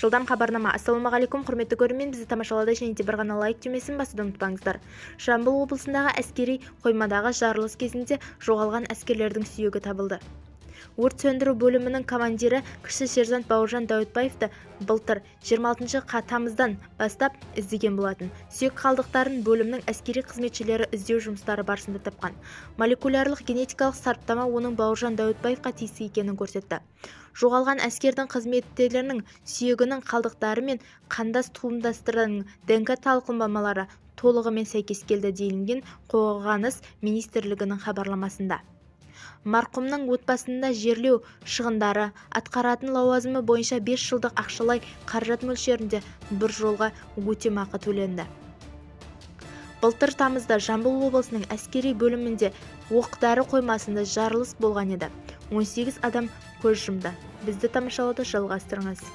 Жылдам хабарнама. Ассалаумағалейкум, құрметті көрермен, бізді тамашалауда және де бір ғана лайк түймесін басуды ұмытпаңыздар. Жамбыл облысындағы әскери қоймадағы жарылыс кезінде жоғалған әскерлердің сүйегі табылды. Өрт сөндіру бөлімінің командирі кіші сержант Бауыржан Дәуітбаевты былтыр 26 тамыздан бастап іздеген болатын. Сүйек қалдықтарын бөлімнің әскери қызметшілері іздеу жұмыстары барысында тапқан. Молекулярлық генетикалық сараптама оның Бауыржан Дәуітбаевқа тиісті екенін көрсетті. Жоғалған әскердің қызметкерлерінің сүйегінің қалдықтары мен қандас туымдастардың ДНК талқылмалары толығымен сәйкес келді делінген Қорғаныс министрлігінің хабарламасында. Марқұмның отбасында жерлеу шығындары, атқаратын лауазымы бойынша 5 жылдық ақшалай қаражат мөлшерінде бір жолға өтемақы төленді. Былтыр тамызда Жамбыл облысының әскери бөлімінде оқ-дәрі қоймасында жарылыс болған еді. 18 адам көз жұмды. Бізді тамашалауды жалғастырыңыз.